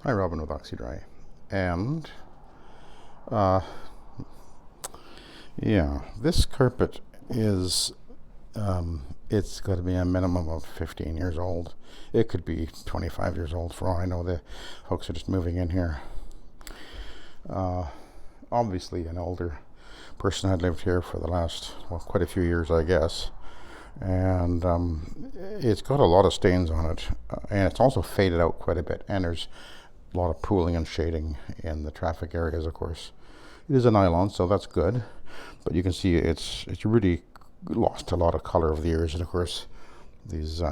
Hi, Robin with Oxy-Dry. And, uh, yeah, this carpet is, it's got to be a minimum of 15 years old. It could be 25 years old for all I know. The folks are just moving in here. Obviously, an older person had lived here for the last, well, quite a few years, I guess. And it's got a lot of stains on it, and it's also faded out quite a bit. And there's a lot of pooling and shading in the traffic areas, of course. It is a nylon, so that's good. But you can see it's really lost a lot of color over the years. And of course, these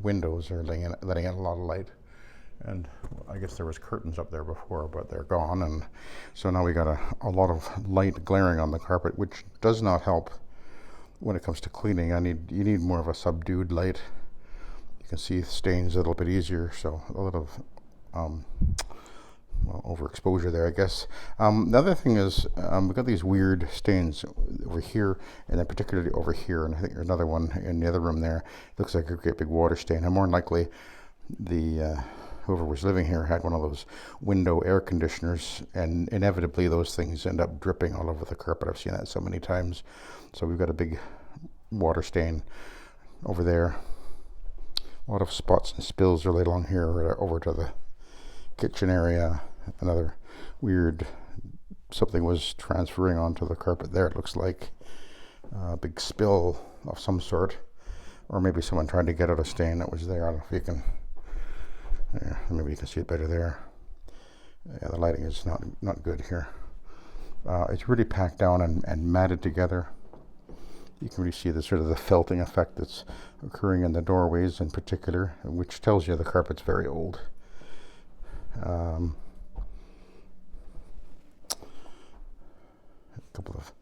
windows are letting in a lot of light. And I guess there was curtains up there before, but they're gone. And so now we got a lot of light glaring on the carpet, which does not help when it comes to cleaning. You need more of a subdued light. You can see stains a little bit easier, so a little overexposure there, I guess. The other thing is we've got these weird stains over here, and then particularly over here, and I think there's another one in the other room there. It looks like a great big water stain, and more than likely whoever was living here had one of those window air conditioners, and inevitably those things end up dripping all over the carpet. I've seen that so many times. So we've got a big water stain over there. A lot of spots and spills are laid along here over to the kitchen area. Another weird something was transferring onto the carpet there. It looks like a big spill of some sort, or maybe someone tried to get out a stain that was there. I don't know if you can. Yeah, maybe you can see it better there. Yeah, the lighting is not good here. It's really packed down and matted together. You can really see the sort of the felting effect that's occurring in the doorways in particular, which tells you the carpet's very old. A couple of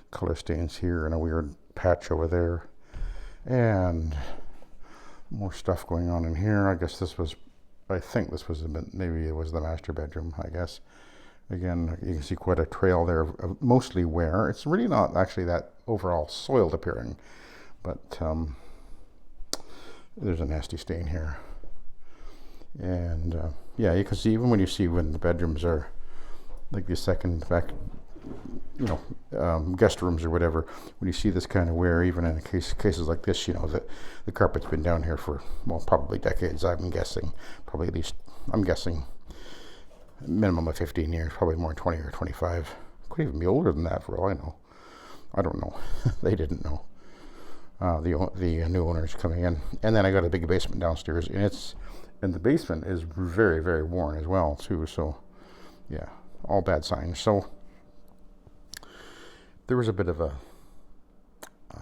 color stains here and a weird patch over there, and more stuff going on in here. I think this was maybe it was the master bedroom, I guess. Again, you can see quite a trail there of mostly wear. It's really not actually that overall soiled appearing, but there's a nasty stain here. And yeah, you can see even when the bedrooms are like the second back, guest rooms or whatever, when you see this kind of wear, even in cases like this, that the carpet's been down here for, well, probably decades. I'm guessing minimum of 15 years, probably more 20 or 25. Could even be older than that for all I know. I don't know. They didn't know. The new owners coming in, and then I got a big basement downstairs, and the basement is very, very worn as well too. So yeah, all bad signs. So there was a bit of a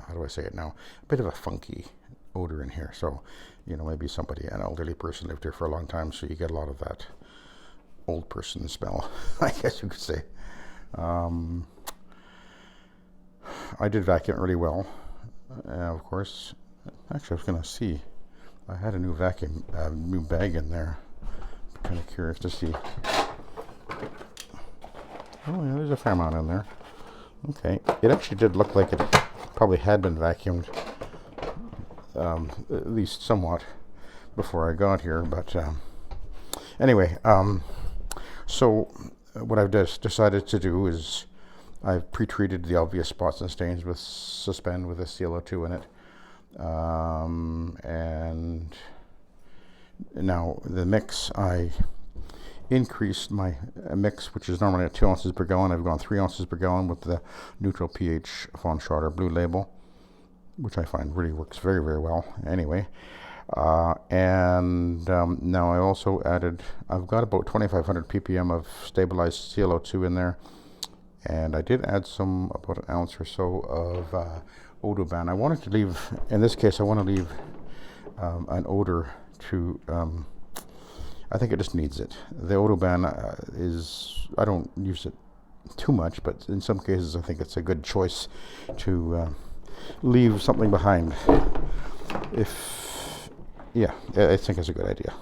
how do I say it now? A bit of a funky odor in here. So maybe an elderly person lived here for a long time, so you get a lot of that old person smell, I guess you could say. I did vacuum it really well. Of course, actually, I was going to see. I had a new new bag in there. Kind of curious to see. Oh yeah, there's a fair amount in there. Okay, it actually did look like it probably had been vacuumed, at least somewhat, before I got here. But anyway, so what I've decided to do is I've pre-treated the obvious spots and stains with Suspend with a CO2 in it. And now the mix, I increased my mix, which is normally at 2 ounces per gallon. I've gone 3 ounces per gallon with the neutral pH Von Schroeder blue label, which I find really works very, very well anyway. And now I also I've got about 2,500 ppm of stabilized CO2 in there. And I did add about an ounce or so of Odoban. I wanted to leave, in this case, an odor to, I think it just needs it. The Odoban I don't use it too much, but in some cases I think it's a good choice to leave something behind. I think it's a good idea.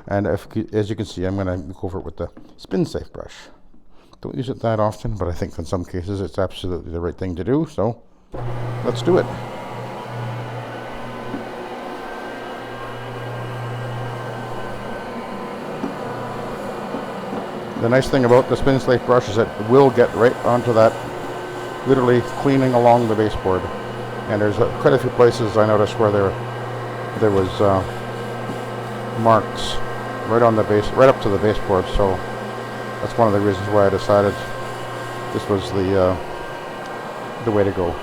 And as you can see, I'm going to go over it with the Spinsafe brush. Don't use it that often, but I think in some cases it's absolutely the right thing to do, so let's do it. The nice thing about the Spinsafe brush is it will get right onto that, literally cleaning along the baseboard. And there's quite a few places I noticed where there was marks right on the base, right up to the baseboard. So that's one of the reasons why I decided this was the way to go.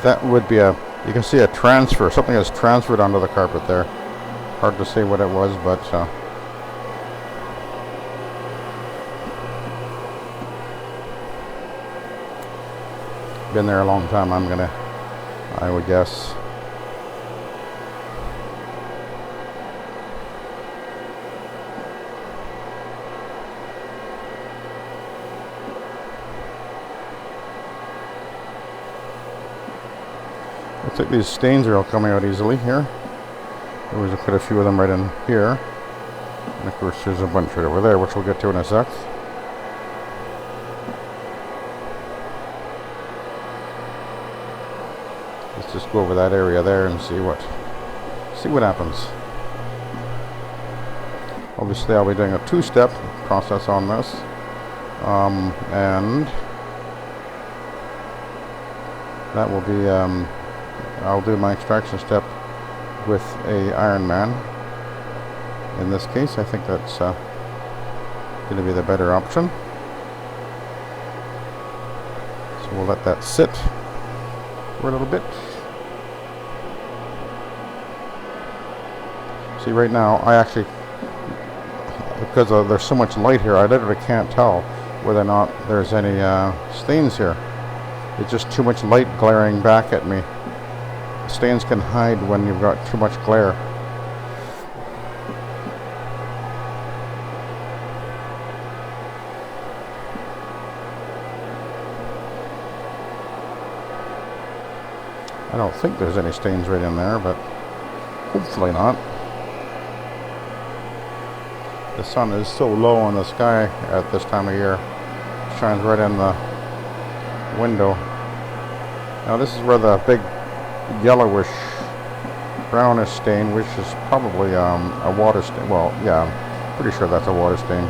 That would be you can see a transfer, something has transferred onto the carpet there. Hard to say what it was, but been there a long time, I would guess. Looks like these stains are all coming out easily here. There was quite a few of them right in here. And of course there's a bunch right over there, which we'll get to in a sec. Let's just go over that area there and see what happens. Obviously I'll be doing a two-step process on this. And that will be I'll do my extraction step with a Ironman. In this case, I think that's going to be the better option. So we'll let that sit for a little bit. See, right now, I actually, because there's so much light here, I literally can't tell whether or not there's any stains here. It's just too much light glaring back at me. Stains can hide when you've got too much glare. I don't think there's any stains right in there, but hopefully not. The sun is so low in the sky at this time of year. It shines right in the window. Now this is where the big yellowish brownish stain, which is probably a water stain. Well, yeah, I'm pretty sure that's a water stain.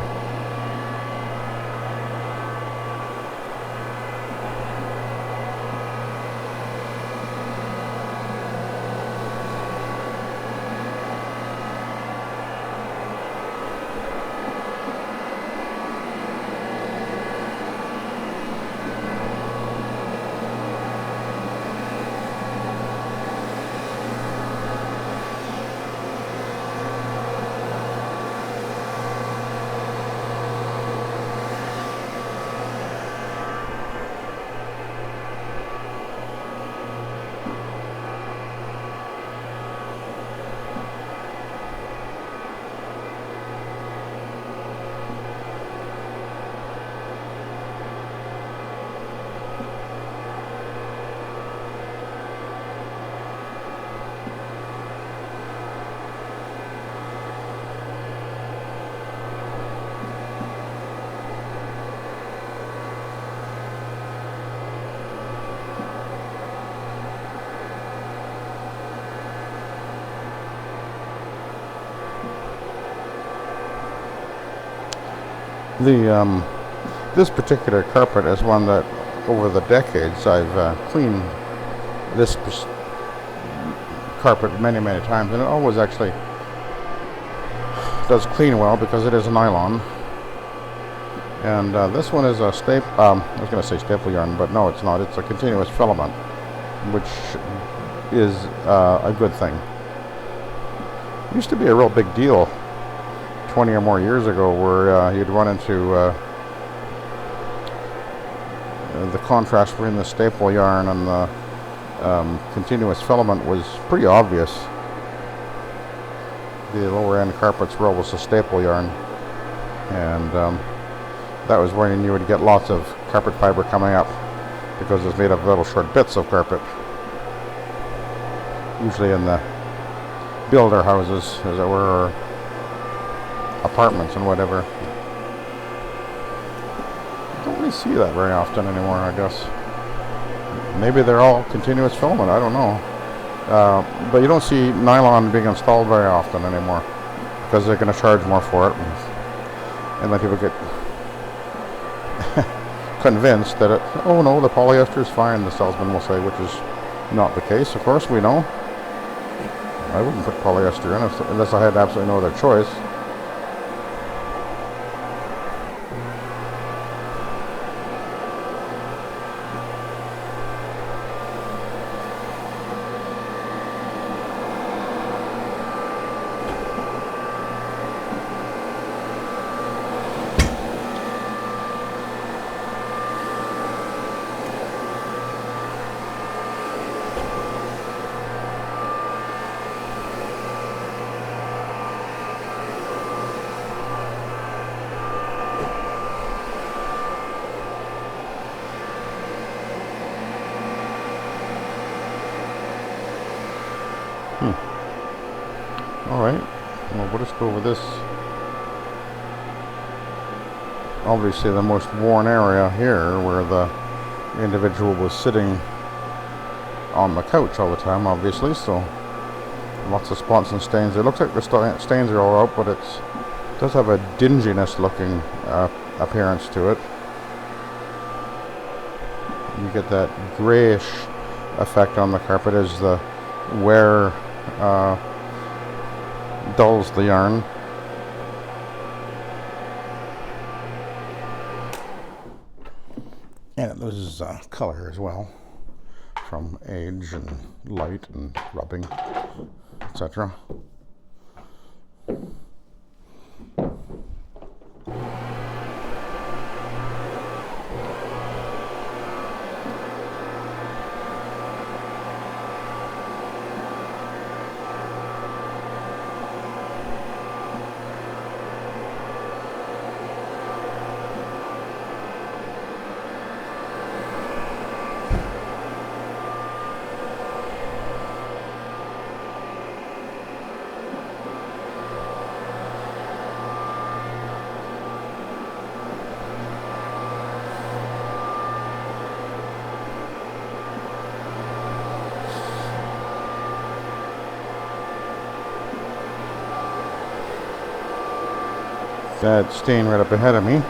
This particular carpet is one that over the decades I've cleaned this carpet many times, and it always actually does clean well because it is a nylon. And this one is a I was going to say staple yarn, but no, it's not. It's a continuous filament, which is a good thing. It used to be a real big deal 20 or more years ago, where you'd run into the contrast between the staple yarn and the continuous filament was pretty obvious. The lower end carpets were always a staple yarn, and that was when you would get lots of carpet fiber coming up because it's made of little short bits of carpet. usually in the builder houses, as it were, or apartments and whatever. Don't really see that very often anymore, I guess. Maybe they're all continuous filament, I don't know. But you don't see nylon being installed very often anymore because they're going to charge more for it, and then people get convinced that oh no, the polyester is fine, the salesman will say, which is not the case. Of course we know. I wouldn't put polyester in unless I had absolutely no other choice. Alright, well, we'll just go over this. Obviously the most worn area here, where the individual was sitting on the couch all the time, obviously, so lots of spots and stains. It looks like the stains are all out, but it does have a dinginess looking appearance to it. You get that grayish effect on the carpet as the wear dulls the yarn. And it loses color as well from age and light and rubbing, etc. That stain right up ahead of me.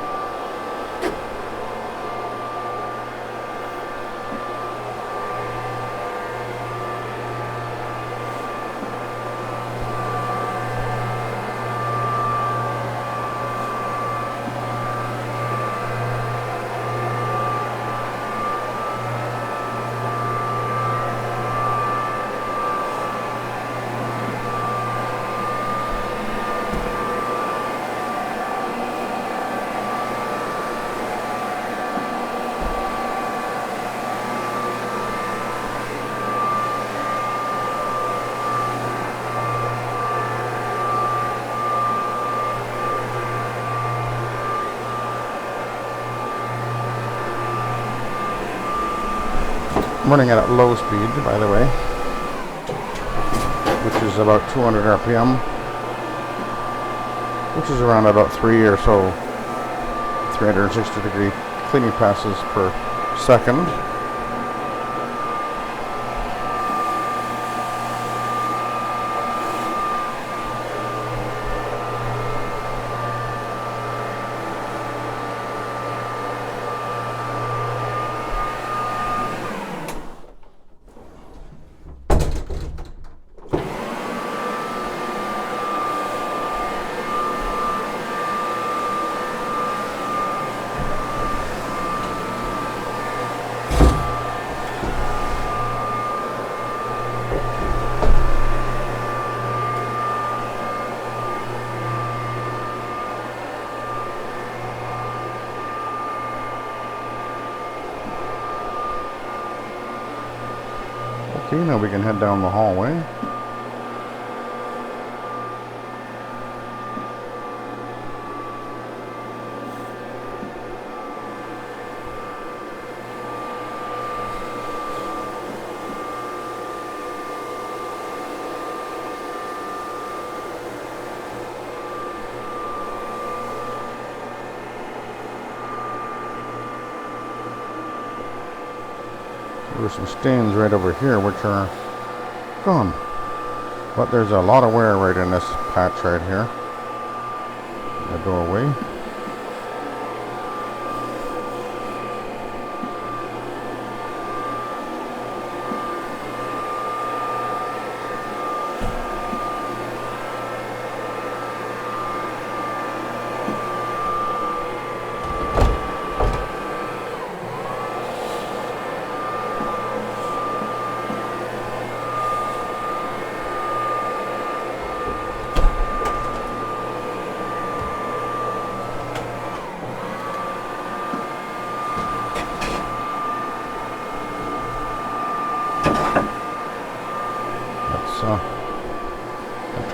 I'm running it at low speed, by the way, which is about 200 RPM, which is around about 3 or so 360 degree cleaning passes per second. Okay, now we can head down the hallway. There were some stains right over here which are gone. But there's a lot of wear right in this patch right here. The doorway.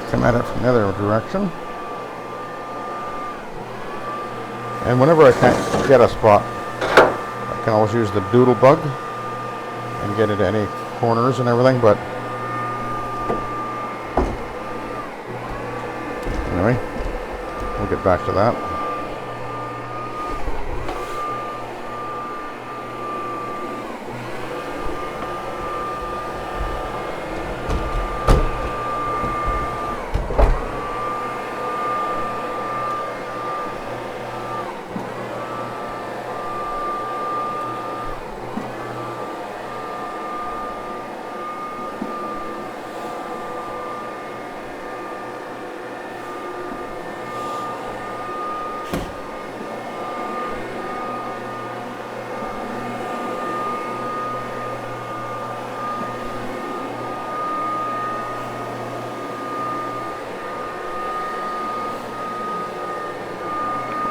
Come at it from the other direction. And whenever I can't get a spot, I can always use the doodle bug and get into any corners and everything, but anyway, we'll get back to that.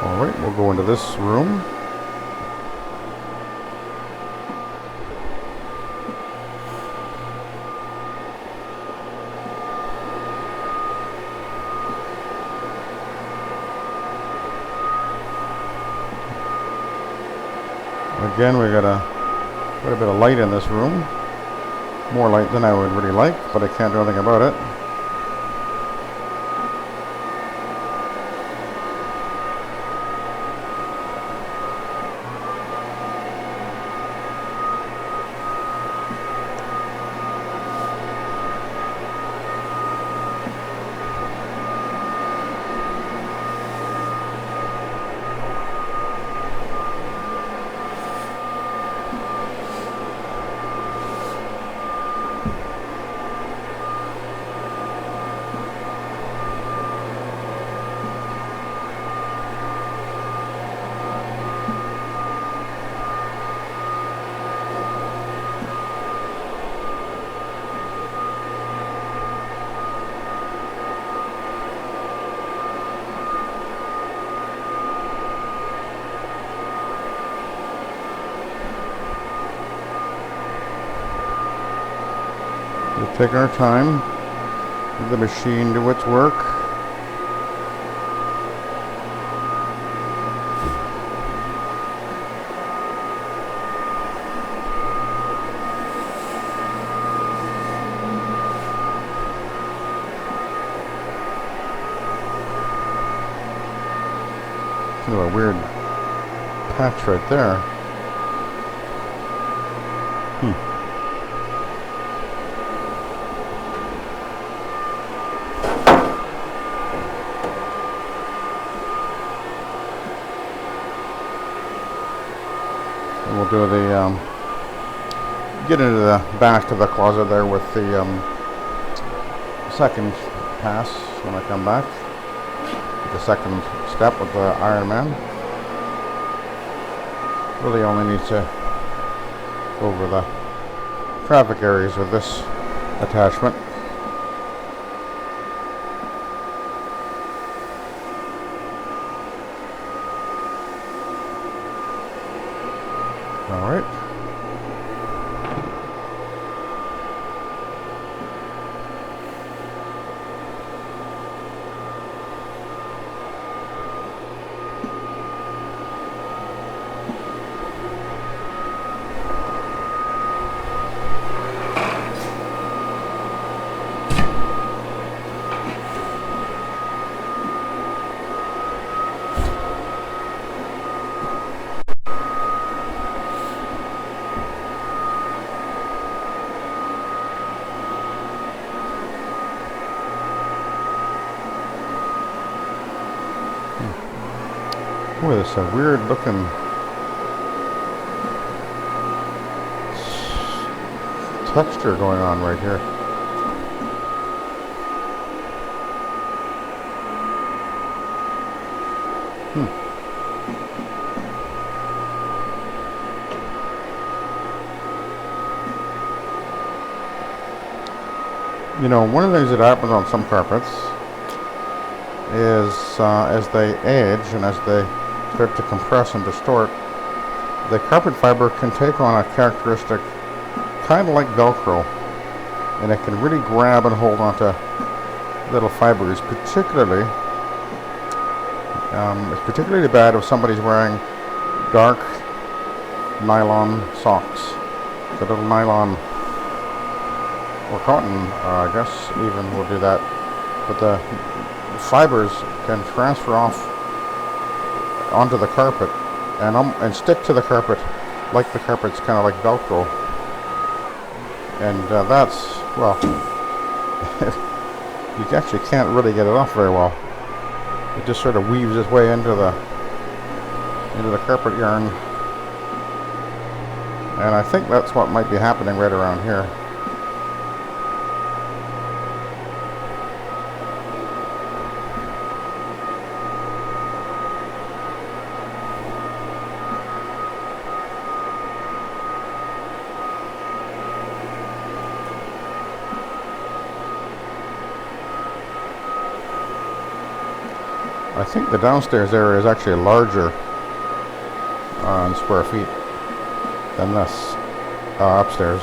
Alright, we'll go into this room. Again, we got quite a bit of light in this room. More light than I would really like, but I can't do anything about it. We'll take our time, let the machine do its work. Kind of a weird patch right there. And we'll do the get into the back of the closet there with the second pass when I come back. The second step with the Ironman. Really only need to go over the traffic areas with this attachment. All right. Boy, there's a weird looking texture going on right here. You know, one of the things that happens on some carpets is as they age and as they start to compress and distort, the carpet fiber can take on a characteristic kind of like Velcro, and it can really grab and hold onto little fibers. Particularly, it's particularly bad if somebody's wearing dark nylon socks. The little nylon or cotton, I guess, even will do that. But the fibers can transfer off onto the carpet and stick to the carpet like the carpet's kind of like Velcro. And that's, well, you actually can't really get it off very well. It just sort of weaves its way into the carpet yarn. And I think that's what might be happening right around here. I think the downstairs area is actually larger in square feet than this upstairs.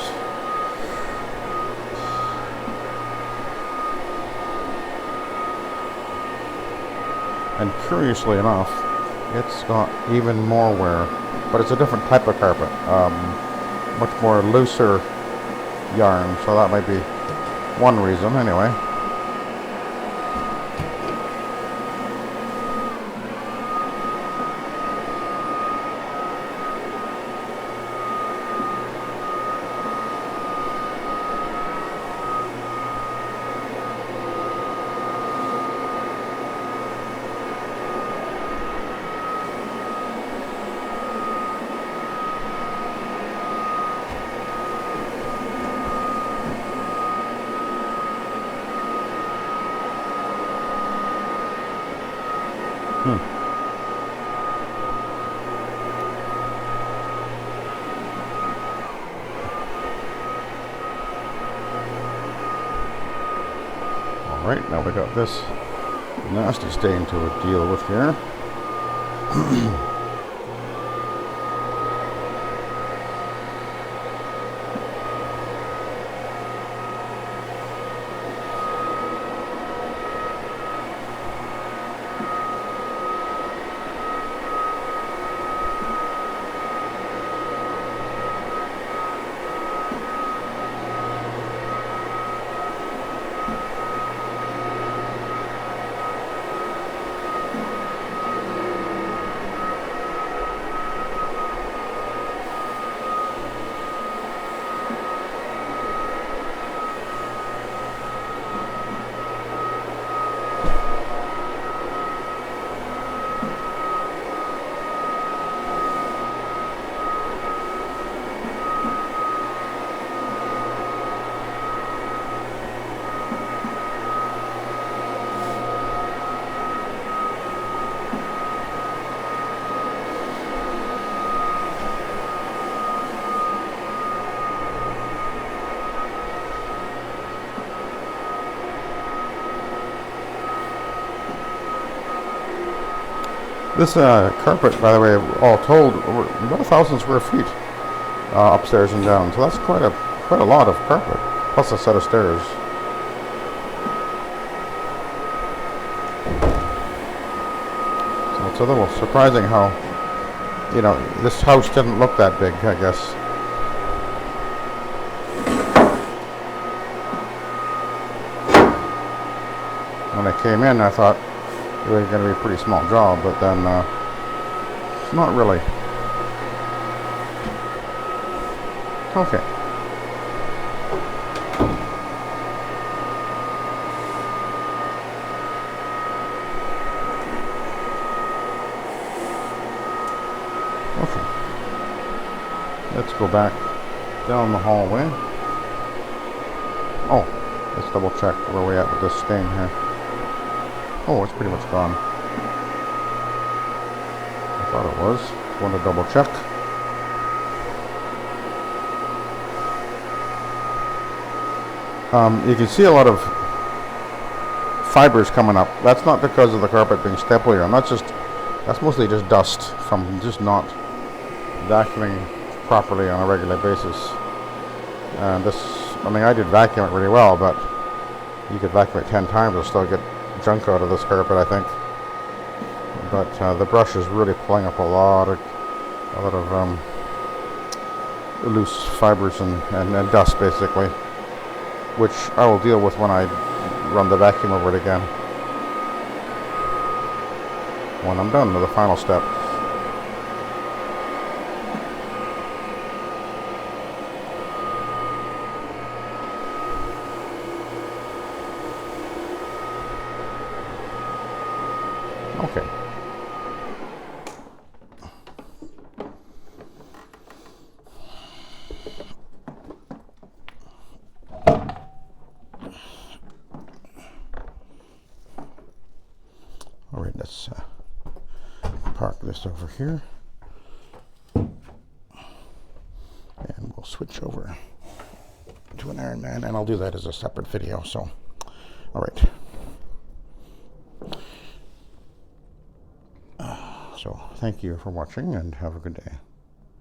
And curiously enough, it's got even more wear, but it's a different type of carpet, much more looser yarn, so that might be one reason anyway. Alright, now we got this nasty stain to deal with here. This carpet, by the way, all told, about 1,000 square feet upstairs and down. So that's quite a lot of carpet, plus a set of stairs. So it's a little surprising how, you know, this house didn't look that big, I guess. When I came in, I thought it was going to be a pretty small job, but then it's not really. Okay. let's go back down the hallway. Oh, let's double check where we're at with this stain here. Oh, it's pretty much gone. I thought it was. Just want to double check. You can see a lot of fibers coming up. That's not because of the carpet being stepped on. That's mostly just dust from just not vacuuming properly on a regular basis. And I did vacuum it really well, but you could vacuum it 10 times and still get junk out of this carpet, I think. But the brush is really pulling up a lot of loose fibers and dust, basically, which I will deal with when I run the vacuum over it again, when I'm done with the final step. Okay. All right, let's park this over here, and we'll switch over to an Ironman, and I'll do that as a separate video. So, all right. So thank you for watching, and have a good day.